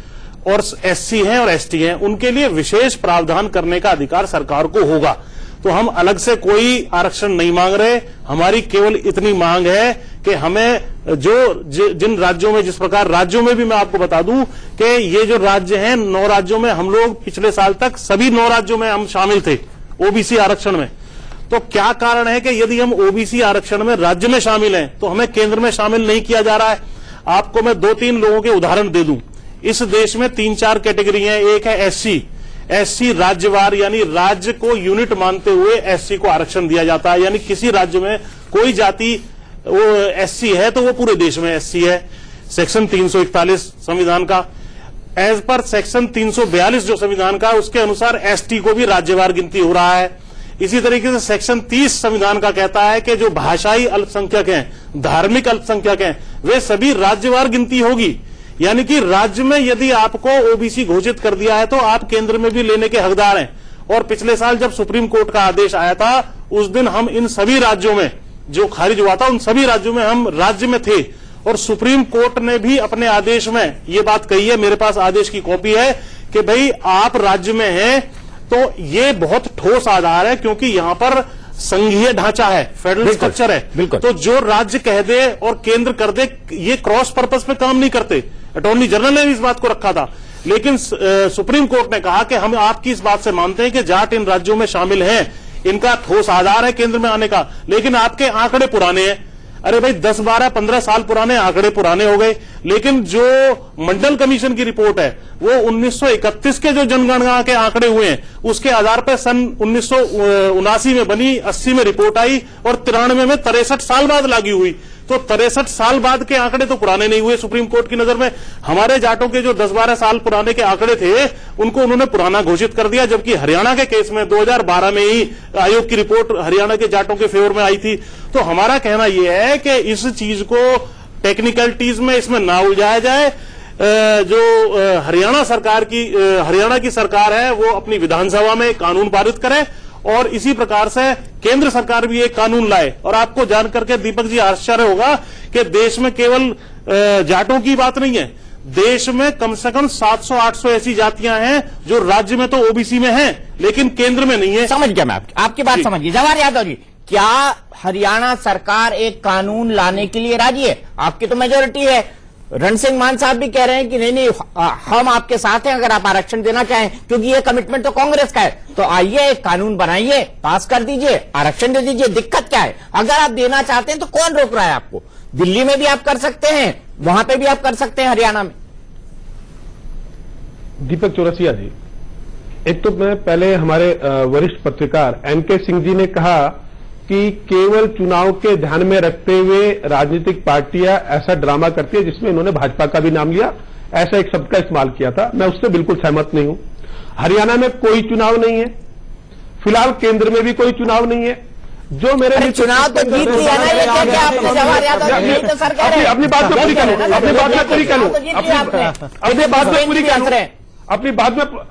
H: और एससी हैं और एसटी हैं, उनके लिए विशेष प्रावधान करने का अधिकार सरकार को होगा। तो हम अलग से कोई आरक्षण नहीं मांग रहे, हमारी केवल इतनी मांग है कि हमें जिन राज्यों में, जिस प्रकार राज्यों में भी मैं आपको बता दूं कि ये जो राज्य हैं 9 राज्यों में, हम लोग पिछले साल तक सभी 9 राज्यों में हम शामिल थे ओबीसी आरक्षण में। तो क्या कारण है कि यदि हम ओबीसी आरक्षण में राज्य में शामिल हैं तो हमें केंद्र में शामिल नहीं किया जा रहा है? आपको मैं 2-3 लोगों के उदाहरण दे दूं। इस देश में 3-4 कैटेगरी हैं। एक है एससी राज्यवार, यानी राज्य को यूनिट मानते हुए एससी को आरक्षण दिया जाता है, यानी किसी राज्य में कोई जाति वो एससी है तो वो पूरे देश में एससी है। सेक्शन 341 संविधान का, एज पर सेक्शन 342 जो संविधान का, उसके अनुसार एसटी को भी राज्यवार गिनती हो रहा है। इसी तरीके से सेक्शन 30 संविधान का कहता है कि जो भाषाई अल्पसंख्यक हैं, धार्मिक अल्पसंख्यक हैं, वे सभी राज्यवार गिनती होगी। यानी कि राज्य में यदि आपको ओबीसी घोषित कर दिया है तो आप केंद्र में भी लेने के हकदार हैं। और पिछले साल जब सुप्रीम कोर्ट का आदेश आया था, उस दिन हम इन सभी राज्यों में, जो खारिज हुआ था उन सभी राज्यों में हम राज्य में थे। और सुप्रीम कोर्ट ने भी अपने आदेश में ये बात कही है, मेरे पास आदेश की कॉपी है, कि भाई आप राज्य में हैं तो ये बहुत ठोस आधार है, क्योंकि यहां पर संघीय ढांचा है, फेडरल स्ट्रक्चर है। तो जो राज्य कह दे और केंद्र कर दे, ये क्रॉस पर्पस पे काम नहीं करते। अटॉर्नी जनरल ने भी इस बात को रखा था, लेकिन सुप्रीम कोर्ट ने कहा कि हम आपकी इस बात से मानते हैं कि जाट इन राज्यों में शामिल हैं, इनका ठोस आधार है केंद्र में आने का, लेकिन आपके आंकड़े पुराने हैं। अरे भाई 10, 12, 15 साल पुराने आंकड़े पुराने हो गए, लेकिन जो मंडल कमीशन की रिपोर्ट है वो 1931 के जो जनगणना के आंकड़े हुए हैं उसके आधार पर सन 1979 में बनी, 80 में रिपोर्ट आई और 93 में 63 साल बाद लागू हुई। तो 63 साल बाद के आंकड़े तो पुराने नहीं हुए सुप्रीम कोर्ट की नजर में। हमारे जाटों के जो 10-12 साल पुराने के आंकड़े थे उनको उन्होंने पुराना घोषित कर दिया, जबकि हरियाणा के केस में 2012 में ही आयोग की रिपोर्ट हरियाणा के जाटों के फेवर में आई थी। तो हमारा कहना यह है कि इस चीज को टेक्निकलिटीज में इसमें ना उलझाया जाए। जो हरियाणा की सरकार है वो अपनी विधानसभा में कानून पारित करे और इसी प्रकार से केंद्र सरकार भी एक कानून लाए। और आपको जान करके दीपक जी आश्चर्य होगा कि देश में केवल जाटों की बात नहीं है, देश में कम से कम 700-800 ऐसी जातियां हैं जो राज्य में तो ओबीसी में हैं लेकिन केंद्र में नहीं है।
A: समझ गया मैं आपकी बात समझ गई। जवाहर यादव जी, क्या हरियाणा सरकार एक कानून लाने के लिए राजी है? आपकी तो मेजोरिटी है। रण सिंह मान साहब भी कह रहे हैं कि नहीं हम आपके साथ हैं अगर आप आरक्षण देना चाहें, क्योंकि ये कमिटमेंट तो कांग्रेस का है। तो आइए एक कानून बनाइए, पास कर दीजिए, आरक्षण दे दीजिए, दिक्कत क्या है? अगर आप देना चाहते हैं तो कौन रोक रहा है आपको? दिल्ली में भी आप कर सकते हैं, वहां पे भी आप कर सकते हैं, हरियाणा में।
G: दीपक चौरसिया जी, एक तो मैं पहले हमारे वरिष्ठ पत्रकार एनके सिंह जी ने कहा कि केवल चुनाव के ध्यान में रखते हुए राजनीतिक पार्टियां ऐसा ड्रामा करती है, जिसमें इन्होंने भाजपा का भी नाम लिया, ऐसा एक शब्द का इस्तेमाल किया था। मैं उससे बिल्कुल सहमत नहीं हूं। हरियाणा में कोई चुनाव नहीं है, फिलहाल केंद्र में भी कोई चुनाव नहीं है। जो मेरे
A: चुनाव तो जीत लिया ना, ये क्या क्या आपने जवाहर यादव जी तो सर कह रहे हैं।
G: अपनी बात में पूरी कर लो, अपनी बात में पूरी कर लो, अपनी बात में पूरी कर लो,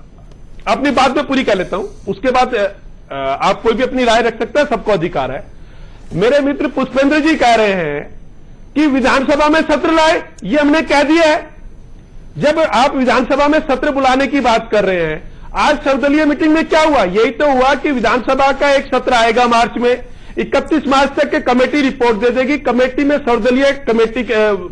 G: अपनी बात में पूरी कर लेता हूं। उसके बाद आप कोई भी अपनी राय रख सकता है, सबको अधिकार है। मेरे मित्र पुष्पेंद्र जी कह रहे हैं कि विधानसभा में सत्र लाए, ये हमने कह दिया है। जब आप विधानसभा में सत्र बुलाने की बात कर रहे हैं, आज सर्वदलीय मीटिंग में क्या हुआ? यही तो हुआ कि विधानसभा का एक सत्र आएगा मार्च में, 31 मार्च तक के कमेटी रिपोर्ट दे देगी। कमेटी में सर्वदलीय कमेटी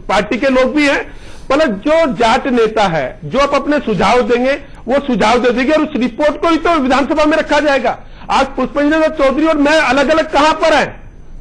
G: पार्टी के लोग भी हैं, प्लस जो जाट नेता है जो आप अपने सुझाव देंगे वो सुझाव दे देंगे और उस रिपोर्ट को ही तो विधानसभा में रखा जाएगा। आज पुष्पेंद्र चौधरी और मैं अलग अलग कहां पर हैं?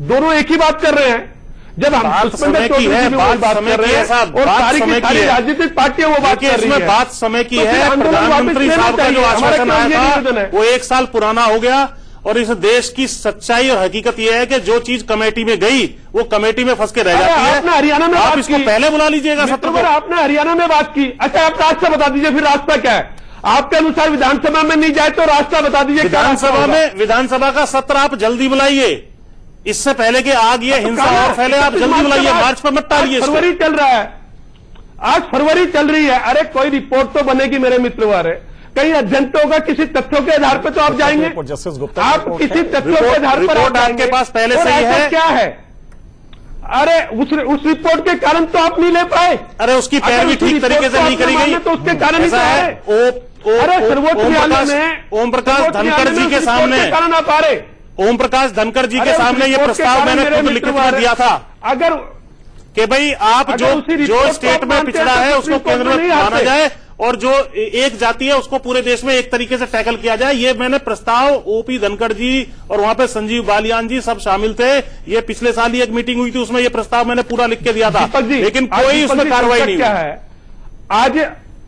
G: दोनों एक ही बात कर रहे हैं। जब हम पुष्पेंद्र चौधरी की बात कर रहे हैं और सारी की सारी राजनीतिक पार्टियां वो बात कर रही है,
H: बात समय की है। प्रधानमंत्री साहब का जो आश्वासन आया था वो 1 साल पुराना हो गया और इस देश की सच्चाई और हकीकत यह है कि जो चीज कमेटी में गई वो कमेटी में फंस के रह जाती है।
G: आपने हरियाणा में
H: आप इसको पहले बुला लीजिएगा सत्र को।
G: आपने हरियाणा में बात की, अच्छा आप रास्ता बता दीजिए, फिर रास्ता क्या है आपके अनुसार? विधानसभा में नहीं जाए तो रास्ता बता दीजिए।
H: विधानसभा का सत्र आप जल्दी बुलाइए, इससे पहले कि आग ये हिंसा और फैले, आप जल्दी बुलाइए, मार्च पर मत टालिए।
G: फरवरी चल रहा है, आज फरवरी चल रही है। अरे कोई रिपोर्ट तो बनेगी मेरे मित्र वाले, कहीं अध्ययन तो होगा, किसी तथ्यों के आधार पर तो आप जाएंगे। आप किसी तथ्यों के आधार पर
H: आपके पास पहले से ही है।
G: क्या है? अरे उस रिपोर्ट के कारण तो आप नहीं ले पाए।
H: अरे उसकी पैरवी ठीक तरीके से नहीं करी गई
G: तो उसके कारण ही है। अरे सर्वोच्च न्यायालय में
H: ओम प्रकाश धनखड़ जी के सामने
G: कारण आप आ रहे,
H: ओम प्रकाश धनखड़ जी के सामने ये प्रस्ताव मैंने खुद लिखित में दिया था
G: अगर
H: कि भाई आप जो स्टेट में पिछड़ा है उसको केंद्र में लाना जाए और जो एक जाति है उसको पूरे देश में एक तरीके से टैकल किया जाए। ये मैंने प्रस्ताव ओपी धनखड़ जी और वहां पे संजीव बालियान जी सब शामिल थे। ये पिछले साल ही एक मीटिंग हुई थी, उसमें ये प्रस्ताव मैंने पूरा लिख के दिया था, लेकिन कोई उसमें कार्रवाई नहीं
G: क्या है।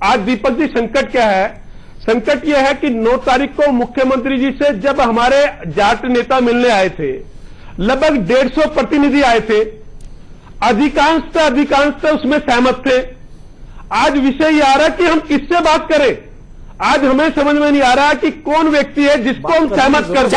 G: आज दीपक जी संकट क्या है? संकट यह है कि 9 तारीख को मुख्यमंत्री जी से जब हमारे जाट नेता मिलने आए थे, लगभग 150 प्रतिनिधि आए थे, अधिकांश उसमें सहमत थे। आज विषय ये आ रहा है कि हम किससे बात करें। आज हमें समझ में नहीं आ रहा कि कौन व्यक्ति है जिसको हम सहमत कर दें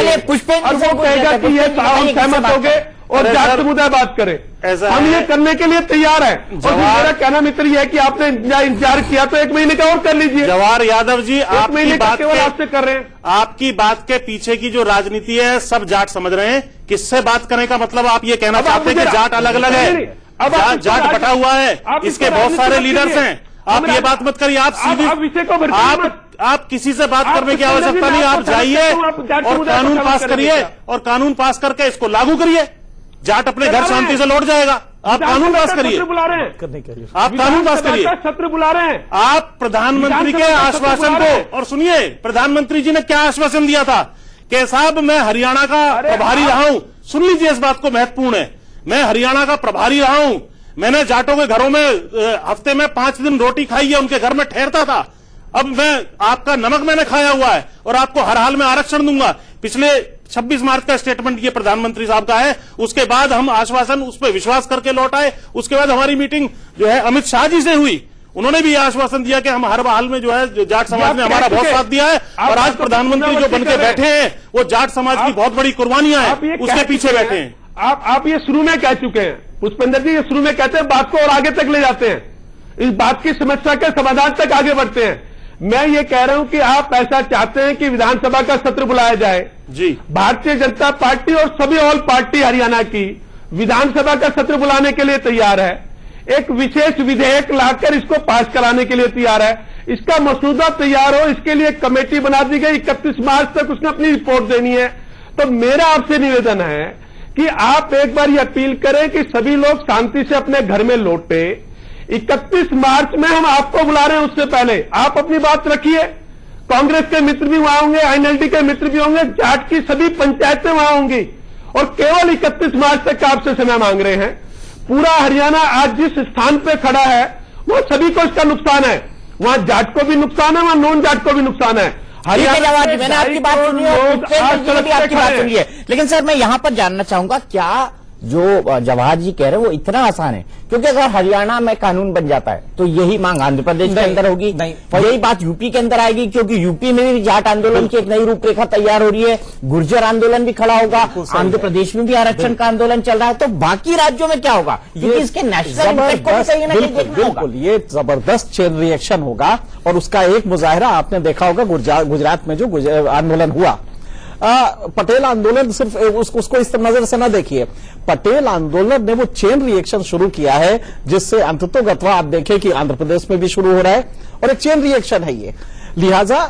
G: और वो कहेगा कि ये हम सहमत हो गए और जाट समुदाय बात करे। हम ये करने के लिए तैयार है। और मेरा कहना मित्र ये है कि आपने इंतजार किया तो 1 महीने का और कर लीजिए।
H: जवाहर यादव जी, आपकी बात
G: केवल आपसे कर रहे हैं।
H: आपकी बात के पीछे की जो राजनीति है सब जाट समझ रहे हैं। किससे बात करने का मतलब आप ये कहना चाहते हैं कि जाट अलग अलग है, जाट बटा हुआ है, इसके बहुत सारे लीडर्स हैं। आप ये बात मत करिए। आप सीधी आप किसी से बात करने की आवश्यकता नहीं। आप जाइए और कानून पास करिए और कानून पास करके इसको लागू करिए। जाट अपने घर शांति से लौट जाएगा। आप कानून पास करिए,
G: बुला रहे हैं,
H: आप कानून पास करिए,
G: सत्र बुला रहे हैं।
H: आप प्रधानमंत्री के आश्वासन को, और सुनिए प्रधानमंत्री जी ने क्या आश्वासन दिया था कि साहब मैं हरियाणा का प्रभारी रहा हूं। सुन लीजिए, इस बात को महत्वपूर्ण है। मैं हरियाणा का प्रभारी रहा हूं। मैंने जाटों के घरों में हफ्ते में 5 दिन रोटी खाई है, उनके घर में ठहरता था। अब मैं आपका नमक मैंने खाया हुआ है और आपको हर हाल में आरक्षण दूंगा। पिछले 26 मार्च का स्टेटमेंट ये प्रधानमंत्री साहब का है। उसके बाद हम आश्वासन उस पर विश्वास करके लौट आए। उसके बाद हमारी मीटिंग जो है अमित शाह जी से हुई, उन्होंने भी यह आश्वासन दिया कि हम हर हाल में जो है जाट समाज ने हमारा बहुत साथ दिया है, और आज प्रधानमंत्री जो बनके बैठे हैं वो जाट समाज की बहुत बड़ी कुर्बानियां हैं, उसके पीछे बैठे हैं।
G: आप ये शुरू में कह चुके हैं, पुष्पेंद्र जी, ये शुरू में कहते हैं, बात को और आगे तक ले जाते हैं, इस बात की समस्या के समाधान तक आगे बढ़ते हैं। मैं ये कह रहा हूं कि आप ऐसा चाहते हैं कि विधानसभा का सत्र बुलाया जाए
H: जी।
G: भारतीय जनता पार्टी और सभी ऑल पार्टी हरियाणा की विधानसभा का सत्र बुलाने के लिए तैयार है, एक विशेष विधेयक लाकर इसको पास कराने के लिए तैयार है। इसका मसौदा तैयार हो, इसके लिए कमेटी बना दी गई, 31 मार्च तक उसने अपनी रिपोर्ट देनी है। तो मेरा आपसे निवेदन है कि आप एक बार ये अपील करें कि सभी लोग शांति से अपने घर में लौटे। 31 मार्च में हम आपको बुला रहे हैं, उससे पहले आप अपनी बात रखिए। कांग्रेस के मित्र भी वहां होंगे, आईएनएलडी के मित्र भी होंगे, जाट की सभी पंचायतें वहां होंगी, और केवल 31 मार्च तक आपसे समय मांग रहे हैं। पूरा हरियाणा आज जिस स्थान पे खड़ा है वो सभी को इसका नुकसान है, वहां जाट को भी नुकसान है, वहां नॉन जाट को भी नुकसान है।
A: जवाब जी, मैंने आपकी बात सुनी है, आपकी बात सुनी है, लेकिन सर मैं यहां पर जानना चाहूंगा, क्या जो जवाहर जी कह रहे हैं वो इतना आसान है? क्योंकि अगर हरियाणा में कानून बन जाता है तो यही मांग आंध्र प्रदेश के अंदर होगी, और यही बात यूपी के अंदर आएगी, क्योंकि यूपी में भी जाट आंदोलन की एक नई रूपरेखा तैयार हो रही है, गुर्जर आंदोलन भी खड़ा होगा, आंध्र प्रदेश में भी आरक्षण का आंदोलन चल रहा है, तो बाकी राज्यों में क्या होगा? क्योंकि इसके नेशनल इम्पैक्ट को भी कहीं ना कहीं देखना होगा।
J: बिल्कुल, ये जबरदस्त चेन रिएक्शन होगा, और उसका एक मुजाहरा आपने देखा होगा गुजरात में जो आंदोलन हुआ। पटेल आंदोलन सिर्फ उसको इस नजर से ना देखिए, पटेल आंदोलन ने वो चेन रिएक्शन शुरू किया है जिससे अंततोगत्वा आप देखें कि आंध्र प्रदेश में भी शुरू हो रहा है, और एक चेन रिएक्शन है ये। लिहाजा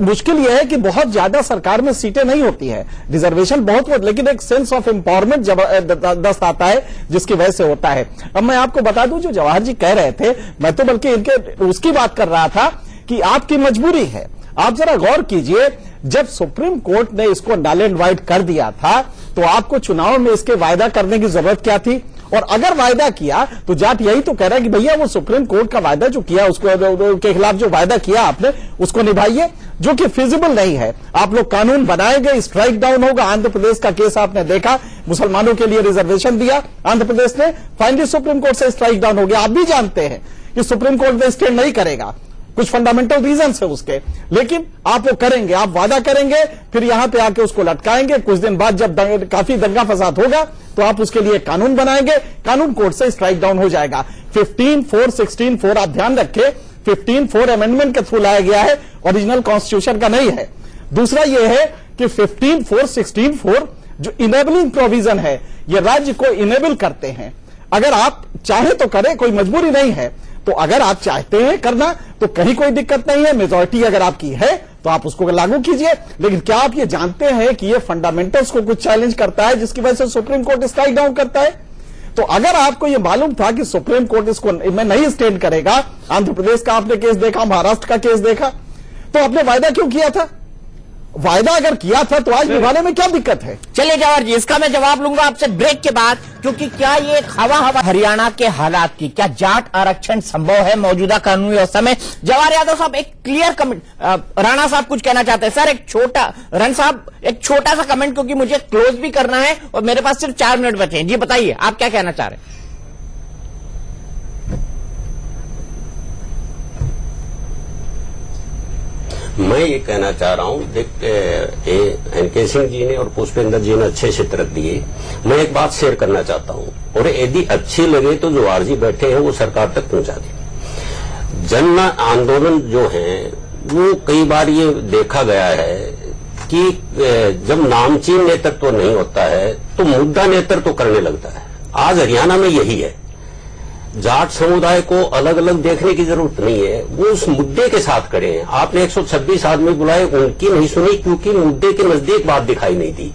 J: मुश्किल यह है कि बहुत ज्यादा सरकार में सीटें नहीं होती है, रिजर्वेशन बहुत, लेकिन एक सेंस ऑफ एम्पावरमेंट जबरदस्त आता है जिसकी वजह से होता है। अब मैं आपको बता दूं, जो जवाहर जी कह रहे थे, मैं तो बल्कि इनके उसकी बात कर रहा था कि आपकी मजबूरी है। आप जरा गौर कीजिए, जब सुप्रीम कोर्ट ने इसको नल एंड वाइड कर दिया था तो आपको चुनाव में इसके वायदा करने की जरूरत क्या थी? और अगर वायदा किया तो जाट यही तो कह रहा है कि भैया वो सुप्रीम कोर्ट का वायदा जो किया, उसको के खिलाफ जो वायदा किया आपने उसको निभाइए, जो कि फिजिबल नहीं है। आप लोग कानून बनाएंगे, स्ट्राइक डाउन होगा। आंध्र प्रदेश का केस आपने देखा, मुसलमानों के लिए रिजर्वेशन दिया आंध्र प्रदेश ने, फाइनली सुप्रीम कोर्ट से स्ट्राइक डाउन हो गया। आप भी जानते हैं कि सुप्रीम कोर्ट में स्टैंड नहीं करेगा, कुछ फंडामेंटल रीजंस है उसके, लेकिन आप वो करेंगे, आप वादा करेंगे, फिर यहां पे आके उसको लटकाएंगे। कुछ दिन बाद जब काफी दंगा फसाद होगा तो आप उसके लिए कानून बनाएंगे, कानून कोर्ट से स्ट्राइक डाउन हो जाएगा। 15(4), 16(4) आप ध्यान रखें, 15(4) अमेंडमेंट के थ्रू लाया गया है, ओरिजिनल कॉन्स्टिट्यूशन का नहीं है। दूसरा यह है कि 15(4), 16(4) जो इनेबलिंग प्रोविजन है, ये राज्य को इनेबल करते हैं। अगर आप चाहे तो करें, कोई मजबूरी नहीं है। तो अगर आप चाहते हैं करना तो कहीं कोई दिक्कत नहीं है, मेजॉरिटी अगर आपकी है तो आप उसको लागू कीजिए। लेकिन क्या आप ये जानते हैं कि ये फंडामेंटल्स को कुछ चैलेंज करता है, जिसकी वजह से सुप्रीम कोर्ट स्ट्राइक डाउन करता है? तो अगर आपको ये मालूम था कि सुप्रीम कोर्ट इसको में नहीं स्टैंड करेगा, आंध्र प्रदेश का आपने केस देखा, महाराष्ट्र का केस देखा, तो आपने वायदा क्यों किया था? वायदा अगर किया था तो आज निभाने में क्या दिक्कत है?
A: चलिए जवाहर जी, इसका मैं जवाब लूंगा आपसे ब्रेक के बाद, क्योंकि क्या ये हवा हरियाणा के हालात की, क्या जाट आरक्षण संभव है मौजूदा कानूनी व्यवस्था में? जवाहर यादव साहब एक क्लियर कमेंट, राणा साहब कुछ कहना चाहते हैं। सर एक छोटा, रन साहब एक छोटा सा कमेंट, क्योंकि मुझे क्लोज भी करना है और मेरे पास सिर्फ 4 मिनट बचे हैं। जी बताइए, आप क्या कहना चाह रहे हैं?
I: मैं ये कहना चाह रहा हूं, एनके सिंह जी ने और पुष्पेंद्र जी ने अच्छे चित्र दिए। मैं एक बात शेयर करना चाहता हूं, और यदि अच्छी लगे तो जवाहर जी बैठे हैं वो सरकार तक पहुंचा दें। जन आंदोलन जो है वो कई बार ये देखा गया है कि जब नामचीन नेतृत्व नहीं होता है तो मुद्दा नेतृत्व करने लगता है। आज हरियाणा में यही है। जाट समुदाय को अलग अलग देखने की जरूरत नहीं है, वो उस मुद्दे के साथ खड़े हैं। आपने 126 आदमी बुलाए, उनकी नहीं सुनी क्योंकि मुद्दे के नजदीक बात दिखाई नहीं दी।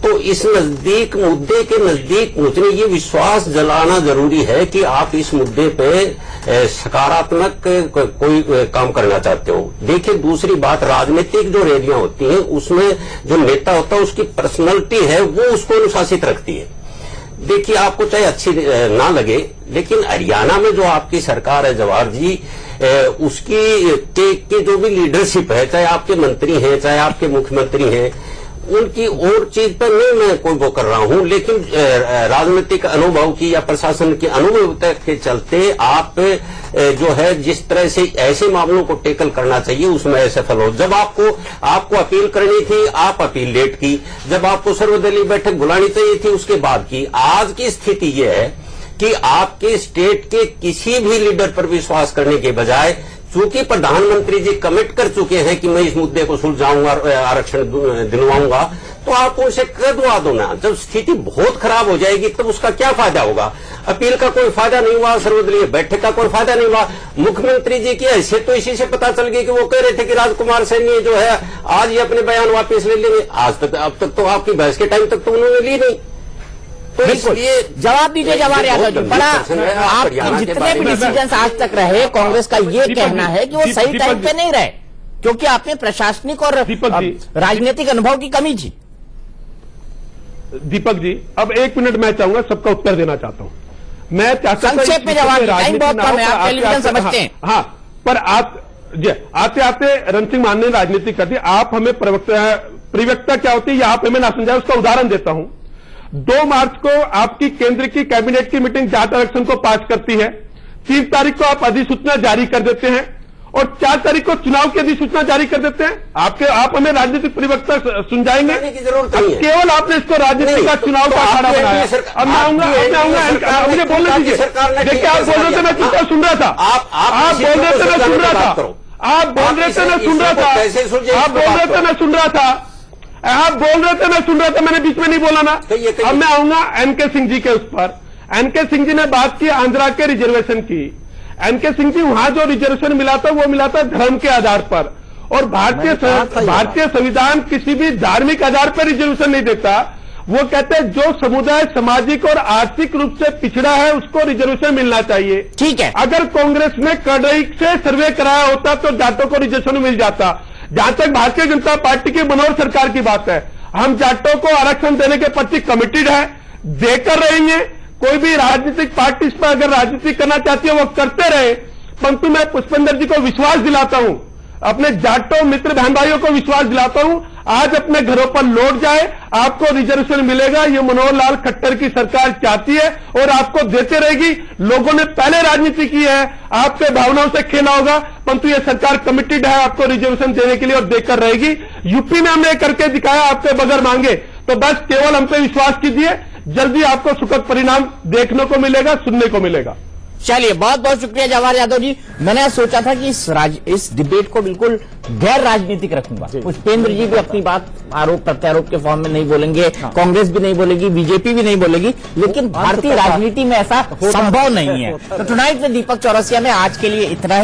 I: तो इस मुद्दे के नजदीक पहुंचने ये विश्वास जलाना जरूरी है कि आप इस मुद्दे पे सकारात्मक कोई काम करना चाहते हो। देखिए दूसरी बात, राजनीतिक जो रैलियां होती हैं उसमें जो नेता होता है उसकी पर्सनैलिटी है वो उसको अनुशासित रखती है। देखिए आपको चाहे अच्छी ना लगे, लेकिन हरियाणा में जो आपकी सरकार है जवाहर जी, उसकी जो भी लीडरशिप है, चाहे आपके मंत्री हैं चाहे आपके मुख्यमंत्री हैं, उनकी और चीज पर नहीं मैं कोई वो कर रहा हूं, लेकिन राजनीतिक अनुभव की या प्रशासन के अनुभव के चलते आप जो है जिस तरह से ऐसे मामलों को टैकल करना चाहिए उसमें असफल हो। जब आपको अपील करनी थी, आप अपील लेट की। जब आपको सर्वदलीय बैठक बुलानी चाहिए थी, उसके बाद की। आज की स्थिति यह है कि आपके स्टेट के किसी भी लीडर पर विश्वास करने के बजाय, चूंकि प्रधानमंत्री जी कमिट कर चुके हैं कि मैं इस मुद्दे को सुलझाऊंगा, आरक्षण दिलवाऊंगा, तो आप उनसे कदवा दो ना। जब स्थिति बहुत खराब हो जाएगी तब उसका क्या फायदा होगा? अपील का कोई फायदा नहीं हुआ, सर्वदलीय बैठक का कोई फायदा नहीं हुआ। मुख्यमंत्री जी की हैसियत तो इसी से पता चल गई कि वो कह रहे थे कि राजकुमार सैनी जो है आज ही अपने बयान वापस ले लेंगे। आज तक, अब तक तो आपकी बहस के टाइम तक तो उन्होंने ली नहीं। तो इसलिए
A: जवाब दीजिए जवाहर यादव जी। बड़ा आपके जितने भी डिसीजन आज तक रहे, कांग्रेस का ये कहना है कि वो सही टाइम पे नहीं रहे, क्योंकि आपने प्रशासनिक और राजनीतिक अनुभव की कमी थी।
G: दीपक जी, अब 1 मिनट मैं चाहूंगा, सबका उत्तर देना चाहता हूं। मैं चाहता हूं
A: संक्षेप में जवाब, टाइम बहुत कम है, आप टेलीविजन समझते हैं।
G: हाँ, पर आते आते रण सिंह मान ने राजनीति कर दी। आप हमें प्रवक्ता क्या होती है यह आप हमें ना समझाए, उसका उदाहरण देता हूं। 2 मार्च को आपकी केंद्र की कैबिनेट की मीटिंग जाट आरक्षण को पास करती है। 3 तारीख को आप अधिसूचना जारी कर देते हैं और 4 तारीख को चुनाव की अधिसूचना जारी कर देते हैं। आप हमें राजनीतिक प्रवक्ता सुन की
I: जरूरत नहीं है।
G: केवल आपने इसको राजनीति का चुनाव का अखाड़ा बनाया। अब मैं आऊंगा, मुझे बोलने दीजिए। देखिए, आप बोल रहे थे मैं चुपचाप सुन रहा था। आप बोल रहे थे मैं सुन रहा था। आप बोल रहे थे मैं सुन रहा था। आप बोल रहे थे मैं सुन रहा था। आप बोल रहे थे मैं सुन रहा था, मैंने बीच में नहीं बोला ना। अब मैं आऊंगा एनके सिंह जी के उस पर। एनके सिंह जी ने बात की आंध्रा के रिजर्वेशन की। एनके सिंह जी, वहां जो रिजर्वेशन मिला था वो मिला था धर्म के आधार पर, और भारतीय संविधान किसी भी धार्मिक आधार पर रिजर्वेशन नहीं देता। वो कहते हैं जो समुदाय सामाजिक और आर्थिक रूप से पिछड़ा है उसको रिजर्वेशन मिलना चाहिए।
A: ठीक है,
G: अगर कांग्रेस ने कड़ाई से सर्वे कराया होता तो जाटों को रिजर्वेशन मिल जाता। जहां तक भारतीय जनता पार्टी की मनोहर सरकार की बात है, हम जाटों को आरक्षण देने के प्रति कमिटेड है, देकर रहेंगे। कोई भी राजनीतिक पार्टी इस पर अगर राजनीति करना चाहती है वो करते रहे, परंतु मैं पुष्पेंद्र जी को विश्वास दिलाता हूं, अपने जाटों मित्र बहन भाइयों को विश्वास दिलाता हूं, आज अपने घरों पर लौट जाए, आपको रिजर्वेशन मिलेगा। ये मनोहर लाल खट्टर की सरकार चाहती है और आपको देते रहेगी। लोगों ने पहले राजनीति की है, आपके भावनाओं से खेला होगा, परंतु ये सरकार कमिटेड है आपको रिजर्वेशन देने के लिए और देकर रहेगी। यूपी में हमने करके दिखाया, आपके बगैर मांगे, तो बस केवल हम पे विश्वास कीजिए, जल्दी आपको सुखद परिणाम देखने को मिलेगा, सुनने को मिलेगा।
A: चलिए, बहुत बहुत शुक्रिया जवाहर यादव जी। मैंने सोचा था कि इस डिबेट को बिल्कुल गैर राजनीतिक रखूंगा। पुष्पेंद्र जी भी अपनी बात आरोप प्रत्यारोप के फॉर्म में नहीं बोलेंगे, कांग्रेस भी नहीं बोलेगी, बीजेपी भी नहीं बोलेगी, लेकिन भारतीय राजनीति में ऐसा संभव नहीं है। तो टुनाइट में दीपक चौरसिया में आज के लिए इतना ही।